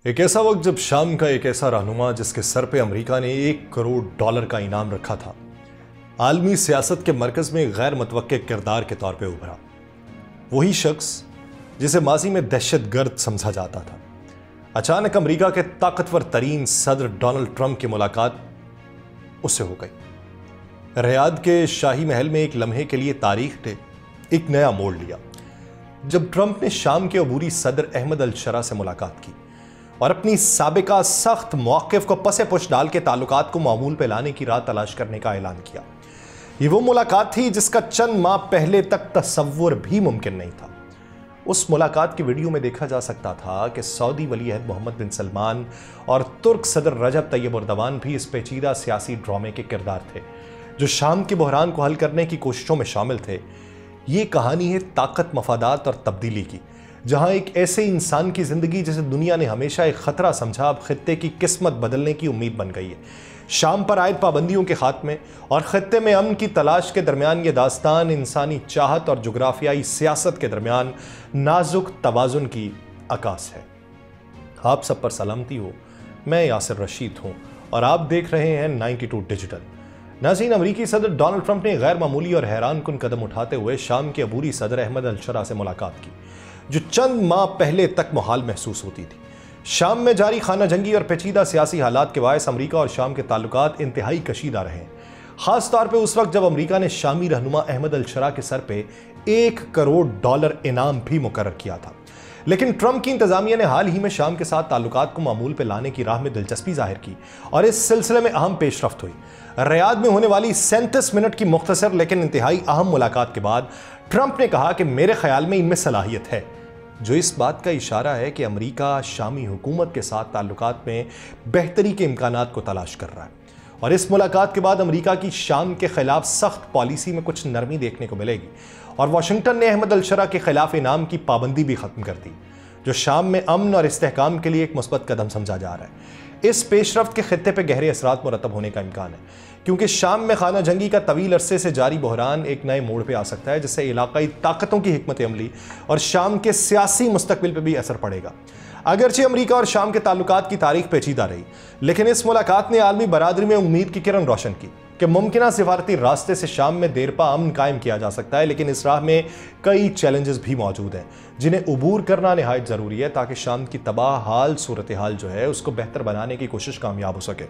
एक ऐसा वक्त जब शाम का एक ऐसा रहनुमा जिसके सर पे अमेरिका ने $1 करोड़ का इनाम रखा था, आलमी सियासत के मरकज में गैर मुतवक्के किरदार के तौर पे उभरा। वही शख्स जिसे माजी में दहशतगर्द समझा जाता था, अचानक अमेरिका के ताकतवर तरीन सदर डोनाल्ड ट्रंप की मुलाकात उससे हो गई। रियाद के शाही महल में एक लम्हे के लिए तारीख ने एक नया मोड़ लिया जब ट्रंप ने शाम के अबूरी सदर अहमद अल शरा से मुलाकात की और अपनी साबिका सख्त मौक़िफ़ को पसे पुश डाल के ताल्लुकात को मामूल पे लाने की राह तलाश करने का ऐलान किया। ये वो मुलाकात थी जिसका चंद माह पहले तक तसव्वुर भी मुमकिन नहीं था। उस मुलाकात की वीडियो में देखा जा सकता था कि सऊदी वली-अहद मोहम्मद बिन सलमान और तुर्क सदर रजब तैयब एर्दोगान भी इस पेचीदा सियासी ड्रामे के किरदार थे जो शाम के बहरान को हल करने की कोशिशों में शामिल थे। ये कहानी है ताकत, मफादात और तब्दीली की, जहां एक ऐसे इंसान की जिंदगी जिसे दुनिया ने हमेशा एक खतरा समझा, अब खित्ते की किस्मत बदलने की उम्मीद बन गई है। शाम पर आयद पाबंदियों के खात्मे और खित्ते में अमन की तलाश के दरमियान ये दास्तान इंसानी चाहत और जुग्राफियाई सियासत के दरमियान नाजुक तवाजुन की अक्कास है। आप सब पर सलामती हो, मैं यासिर रशीद हूँ और आप देख रहे हैं 92 डिजिटल। नाज़रीन, अमरीकी सदर डोनाल्ड ट्रंप ने गैर मामूली और हैरान कुन कदम उठाते हुए शाम के अबूरी सदर अहमद अल शरा से मुलाकात की, जो चंद माह पहले तक मुहाल महसूस होती थी। शाम में जारी खाना जंगी और पेचीदा सियासी हालात के बायस अमरीका और शाम के ताल्लुकात इंतहाई कशीदा रहे हैं, खास तौर पे उस वक्त जब अमरीका ने शामी रहनुमा अहमद अल शरा के सर पे $1 करोड़ इनाम भी मुकर्रर किया था। लेकिन ट्रंप की इंतजामिया ने हाल ही में शाम के साथ ताल्लुकात को मामूल पे लाने की राह में दिलचस्पी जाहिर की और इस सिलसिले में अहम पेशरफ्त हुई। रियाद में होने वाली 37 मिनट की मुख्तसर लेकिन इंतहाई अहम मुलाकात के बाद ट्रंप ने कहा कि मेरे ख्याल में इनमें सलाहियत है, जो इस बात का इशारा है कि अमेरिका शामी हुकूमत के साथ ताल्लुकात में बेहतरी के इम्कानात को तलाश कर रहा है। और इस मुलाकात के बाद अमेरिका की शाम के खिलाफ सख्त पॉलिसी में कुछ नरमी देखने को मिलेगी और वाशिंगटन ने अहमद अल शरा के खिलाफ इनाम की पाबंदी भी खत्म कर दी, जो शाम में अमन और इस्तेहकाम के लिए एक मुस्बत कदम समझा जा रहा है। इस पेशरफ्त के खित्ते पर गहरे असरात मुरतब होने का इम्कान है, क्योंकि शाम में खाना जंगी का तवील अरसे से जारी बहरान एक नए मोड़ पे आ सकता है, जिससे इलाकाई ताकतों की हिकमत अमली और शाम के सियासी मुस्तकबिल पे भी असर पड़ेगा। अगरचे अमरीका और शाम के ताल्लुकात की तारीख पेचीदा रही, लेकिन इस मुलाकात ने आलमी बरादरी में उम्मीद की किरण रोशन की कि मुमकिन सिफारती रास्ते से शाम में देरपा अमन कायम किया जा सकता है। लेकिन इस राह में कई चैलेंजेस भी मौजूद हैं जिन्हें अबूर करना नहायत ज़रूरी है, ताकि शाम की तबाह हाल सूरत हाल जो है उसको बेहतर बनाने की कोशिश कामयाब हो सके।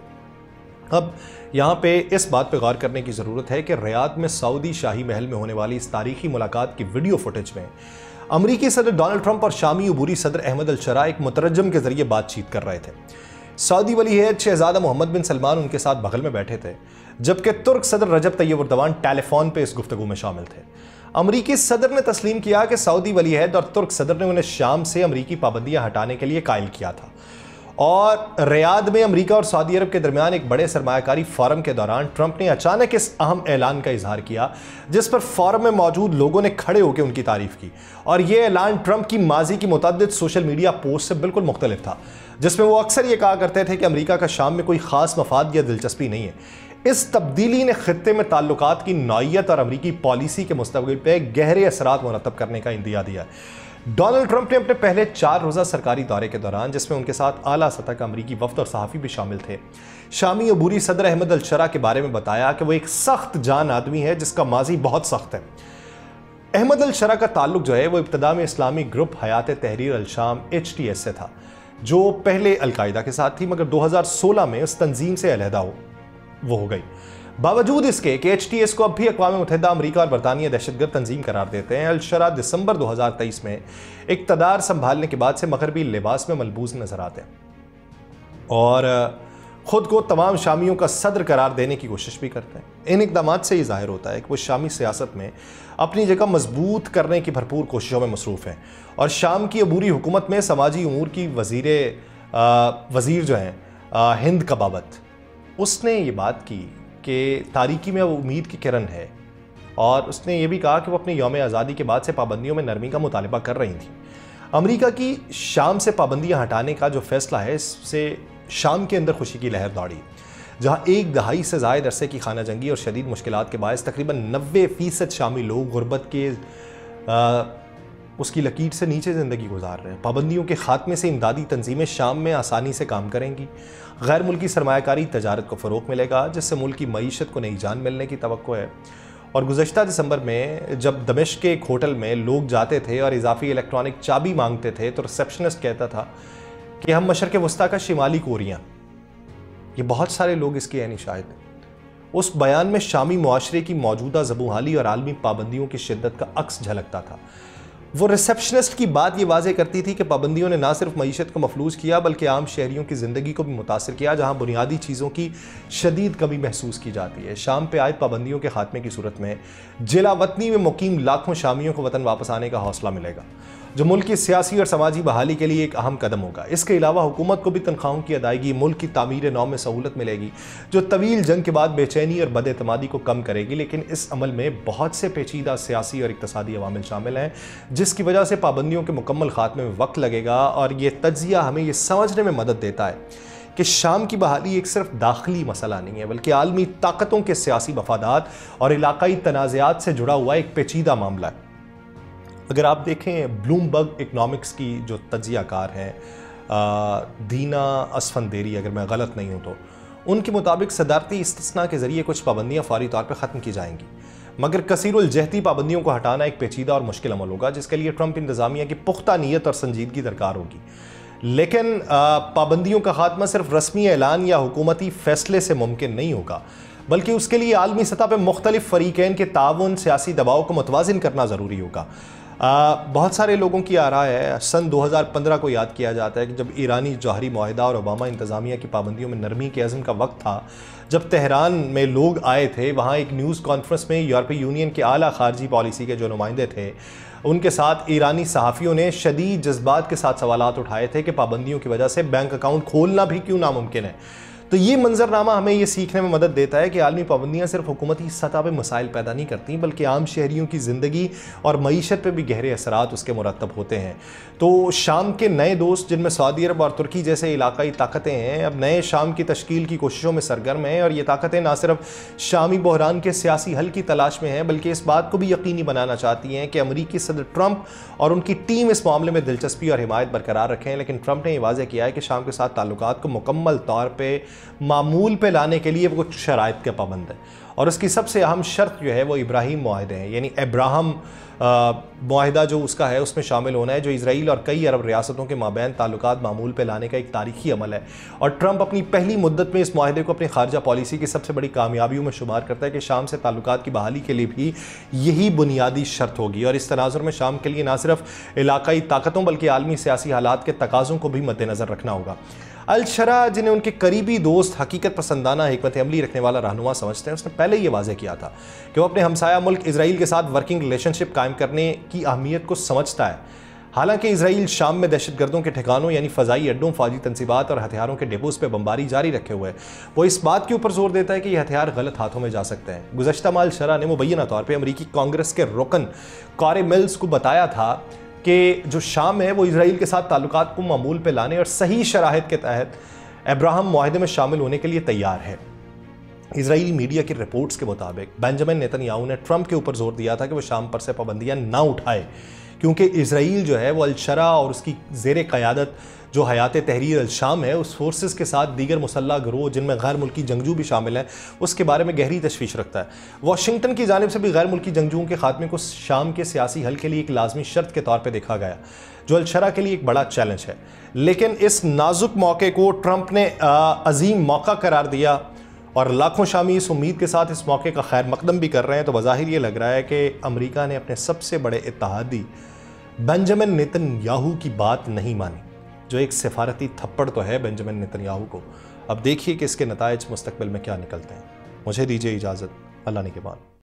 अब यहाँ पे इस बात पे गौर करने की ज़रूरत है कि रियाद में सऊदी शाही महल में होने वाली इस तारीखी मुलाकात की वीडियो फुटेज में अमरीकी सदर डोनाल्ड ट्रंप और शामी अबूरी सदर अहमद अल शरा एक मुतरजम के जरिए बातचीत कर रहे थे। सऊदी वली-अहद शहजादा मोहम्मद बिन सलमान उनके साथ बगल में बैठे थे, जबकि तुर्क सदर रजब तैयब एर्दोगान टेलीफोन पे इस गुफ्तगू में शामिल थे। अमरीकी सदर ने तस्लीम किया कि सऊदी वली-अहद और तुर्क सदर ने उन्हें शाम से अमरीकी पाबंदियां हटाने के लिए कायल किया था। और रियाद में अमेरिका और सऊदी अरब के दरमियान एक बड़े सरमायाकारी फोरम के दौरान ट्रंप ने अचानक इस अहम ऐलान का इजहार किया, जिस पर फोरम में मौजूद लोगों ने खड़े होकर उनकी तारीफ की। और यह ऐलान ट्रंप की माजी की मुतअद्दिद सोशल मीडिया पोस्ट से बिल्कुल मुख्तलिफ था, जिसमें वो अक्सर ये कहा करते थे कि अमेरिका का शाम में कोई खास मफाद या दिलचस्पी नहीं है। इस तब्दीली ने खित्ते में ताल्लुकात की नौइयत और अमरीकी पॉलिसी के मुस्तकबिल पर गहरे असरात मुरतब करने का इंदिया दिया है। डोनाल्ड ट्रंप ने अपने पहले 4 रोज़ा सरकारी दौरे के दौरान, जिसमें उनके साथ आला सतह का अमरीकी वफ्द और सहाफ़ी भी शामिल थे, शामी अबूरी सदर अहमद अल शरा के बारे में बताया कि वो एक सख्त जान आदमी है जिसका माजी बहुत सख्त है। अहमद अल शरा का ताल्लुक जो है वो इब्तदा में इस्लामी ग्रुप हयात तहरीर अल शाम HTS से था, जो पहले अलकायदा के साथ थी, मगर 2016 में उस तंजीम से अलहदा हो गई। बावजूद इसके कि HTS को अब भी अक़वाम मुत्तहिदा, अमरीका और बरतानिया दहशतगर्द तंजीम करार देते हैं, अल शरा दिसंबर 2023 में इक़्तिदार संभालने के बाद से मगरबी लिबास में मलबूस नजर आते हैं और ख़ुद को तमाम शामियों का सदर करार देने की कोशिश भी करते हैं। इन इक़दामात से ये ज़ाहिर होता है कि वो शामी सियासत में अपनी जगह मजबूत करने की भरपूर कोशिशों में मसरूफ़ हैं और शाम की अबूरी हुकूमत में समाजी उमूर की वज़ीर जो हैं हिंद कबाबत, उसने ये बात की कि तारीकी में उम्मीद की किरण है और उसने ये भी कहा कि वो अपने यौम आज़ादी के बाद से पाबंदियों में नरमी का मुतालबा कर रही थी। अमेरिका की शाम से पाबंदियां हटाने का जो फैसला है, इससे शाम के अंदर खुशी की लहर दौड़ी, जहां 1 दहाई से ज़ायद अरसे की खाना जंगी और शदीद मुश्किलात के बायस तकरीबन 90% शामी लोग गुर्बत के اس کی لکیر سے نیچے زندگی گزار رہے ہیں۔ پابندیوں کے خاتمے سے امدادی تنظیمیں شام میں آسانی سے کام کریں گی، غیر ملکی سرمایہ کاری تجارت کو فروغ ملے گا، جس سے ملک کی معیشت کو نئی جان ملنے کی توقع ہے۔ اور گزشتہ دسمبر میں جب دمشق کے ایک ہوٹل میں لوگ جاتے تھے اور اضافی الیکٹرانک چابی مانگتے تھے تو ریسیپشنسٹ کہتا تھا کہ ہم مشرق وسطیٰ کا شمالی کوریا۔ یہ بہت سارے لوگ اس کے عینی شاہد ہیں۔ اس بیان میں شامی معاشرے کی موجودہ زبوں اور عالمی پابندیوں کی شدت کا عکس جھلکتا تھا۔ وہ ریسیپشنسٹ کی بات یہ واضح کرتی تھی کہ پابندیوں نے نہ صرف معیشت کو مفلوج کیا بلکہ عام شہریوں کی زندگی کو بھی متاثر کیا، جہاں بنیادی چیزوں کی شدید کمی محسوس کی جاتی ہے۔ شام پہ عائد پابندیوں کے خاتمے کی صورت میں جلا وطنی میں مقیم لاکھوں شامیوں کو وطن واپس آنے کا حوصلہ ملے گا، جو ملک کی سیاسی اور سماجی بحالی کے لیے ایک اہم قدم ہوگا۔ اس کے علاوہ حکومت کو بھی تنخواہوں کی ادائیگی، ملک کی تعمیر نو میں سہولت ملے گی، جو طویل جنگ کے بعد بے چینی اور بد اعتمادی کو کم کرے گی۔ لیکن اس عمل میں بہت سے پیچیدہ سیاسی اور اقتصادی عوامل شامل ہیں، جس کی وجہ سے پابندیوں کے مکمل خاتمے میں وقت لگے گا۔ اور یہ تجزیہ ہمیں یہ سمجھنے میں مدد دیتا ہے کہ شام کی بحالی ایک صرف داخلی مسئلہ نہیں ہے، بلکہ عالمی طاقتوں کے سیاسی مفادات اور علاقائی تنازعات سے جڑا ہوا ایک پیچیدہ معاملہ ہے۔ اگر آپ دیکھیں بلوم برگ اکنامکس کی جو تجزیہ کار ہیں دینا اسفندیری، اگر میں غلط نہیں ہوں تو، ان کے مطابق صدارتی استثناء کے ذریعے کچھ پابندیاں فوری طور پہ ختم کی جائیں گی، مگر کثیر الجہتی پابندیوں کو ہٹانا ایک پیچیدہ اور مشکل عمل ہوگا، جس کے لیے ٹرمپ انتظامیہ کی پختہ نیت اور سنجیدگی درکار ہوگی۔ لیکن پابندیوں کا خاتمہ صرف رسمی اعلان یا حکومتی فیصلے سے ممکن نہیں ہوگا، بلکہ اس کے لیے عالمی سطح پہ مختلف فریقین کے تعاون، سیاسی دباؤ کو متوازن کرنا ضروری ہوگا۔ بہت سارے لوگوں کی آراء ہے، سن 2015 کو یاد کیا جاتا ہے کہ جب ایرانی جوہری معاہدہ اور اوباما انتظامیہ کی پابندیوں میں نرمی کے عزم کا وقت تھا، جب تہران میں لوگ آئے تھے، وہاں ایک نیوز کانفرنس میں یورپی یونین کے اعلیٰ خارجی پالیسی کے جو نمائندے تھے، ان کے ساتھ ایرانی صحافیوں نے شدید جذبات کے ساتھ سوالات اٹھائے تھے کہ پابندیوں کی وجہ سے بینک اکاؤنٹ کھولنا بھی کیوں ناممکن ہے۔ تو یہ منظرنامہ ہمیں یہ سیکھنے میں مدد دیتا ہے کہ عالمی پابندیاں صرف حکومتی سطح پہ مسائل پیدا نہیں کرتی، بلکہ عام شہریوں کی زندگی اور معیشت پہ بھی گہرے اثرات اس کے مرتب ہوتے ہیں۔ تو شام کے نئے دوست، جن میں سعودی عرب اور ترکی جیسے علاقائی طاقتیں ہیں، اب نئے شام کی تشکیل کی کوششوں میں سرگرم ہیں، اور یہ طاقتیں نہ صرف شامی بحران کے سیاسی حل کی تلاش میں ہیں، بلکہ اس بات کو بھی یقینی بنانا چاہتی ہیں کہ امریکی صدر ٹرمپ اور ان کی ٹیم اس معاملے میں دلچسپی اور حمایت برقرار رکھیں۔ لیکن ٹرمپ نے یہ واضح کیا ہے کہ شام کے ساتھ تعلقات کو مکمل طور پہ معمول پہ لانے کے لیے وہ کچھ شرائط کے پابند ہے، اور اس کی سب سے اہم شرط جو ہے وہ ابراہیم معاہدے ہیں، یعنی ابراہم معاہدہ جو اس کا ہے اس میں شامل ہونا ہے، جو اسرائیل اور کئی عرب ریاستوں کے مابین تعلقات معمول پہ لانے کا ایک تاریخی عمل ہے۔ اور ٹرمپ اپنی پہلی مدت میں اس معاہدے کو اپنی خارجہ پالیسی کی سب سے بڑی کامیابیوں میں شمار کرتا ہے کہ شام سے تعلقات کی بحالی کے لیے بھی یہی بنیادی شرط ہوگی۔ اور اس تناظر میں شام کے لیے نہ صرف علاقائی طاقتوں بلکہ عالمی سیاسی حالات کے تقاضوں کو بھی مد نظر رکھنا ہوگا۔ الشرا، جنہیں ان کے قریبی دوست حقیقت پسندانہ حکمت عملی رکھنے والا رہنما سمجھتے ہیں، اس نے پہلے یہ واضح کیا تھا کہ وہ اپنے ہمسایہ ملک اسرائیل کے ساتھ ورکنگ ریلیشن شپ قائم کرنے کی اہمیت کو سمجھتا ہے۔ حالانکہ اسرائیل شام میں دہشت گردوں کے ٹھکانوں یعنی فضائی اڈوں، فوجی تنصیبات اور ہتھیاروں کے ڈیپوز پہ بمباری جاری رکھے ہوئے ہے، وہ اس بات کے اوپر زور دیتا ہے کہ یہ ہتھیار غلط ہاتھوں میں جا سکتے ہیں۔ گزشتہ ماہ الشرا نے مبینہ طور پہ امریکی کانگریس کے رکن کورے ملز کو بتایا تھا کہ جو شام ہے وہ اسرائیل کے ساتھ تعلقات کو معمول پہ لانے اور صحیح شرائط کے تحت ابراہم معاہدے میں شامل ہونے کے لیے تیار ہے۔ اسرائیلی میڈیا کی رپورٹس کے مطابق بنجامن نیتن یاہو نے ٹرمپ کے اوپر زور دیا تھا کہ وہ شام پر سے پابندیاں نہ اٹھائے، کیونکہ اسرائیل جو ہے وہ الشرا اور اس کی زیر قیادت جو حیات تحریر الشام ہے، اس فورسز کے ساتھ دیگر مسلح گروہ جن میں غیر ملکی جنگجو بھی شامل ہیں، اس کے بارے میں گہری تشویش رکھتا ہے۔ واشنگٹن کی جانب سے بھی غیر ملکی جنگجوؤں کے خاتمے کو شام کے سیاسی حل کے لیے ایک لازمی شرط کے طور پہ دیکھا گیا، جو الشرا کے لیے ایک بڑا چیلنج ہے۔ لیکن اس نازک موقع کو ٹرمپ نے عظیم موقع قرار دیا، اور لاکھوں شامی اس امید کے ساتھ اس موقع کا خیر مقدم بھی کر رہے ہیں۔ تو بظاہر یہ لگ رہا ہے کہ امریکہ نے اپنے سب سے بڑے اتحادی بنجامن نیتن یاہو کی بات نہیں مانی، جو ایک سفارتی تھپڑ تو ہے بنجامن نیتن یاہو کو۔ اب دیکھیے کہ اس کے نتائج مستقبل میں کیا نکلتے ہیں۔ مجھے دیجیے اجازت، اللہ نگہبان۔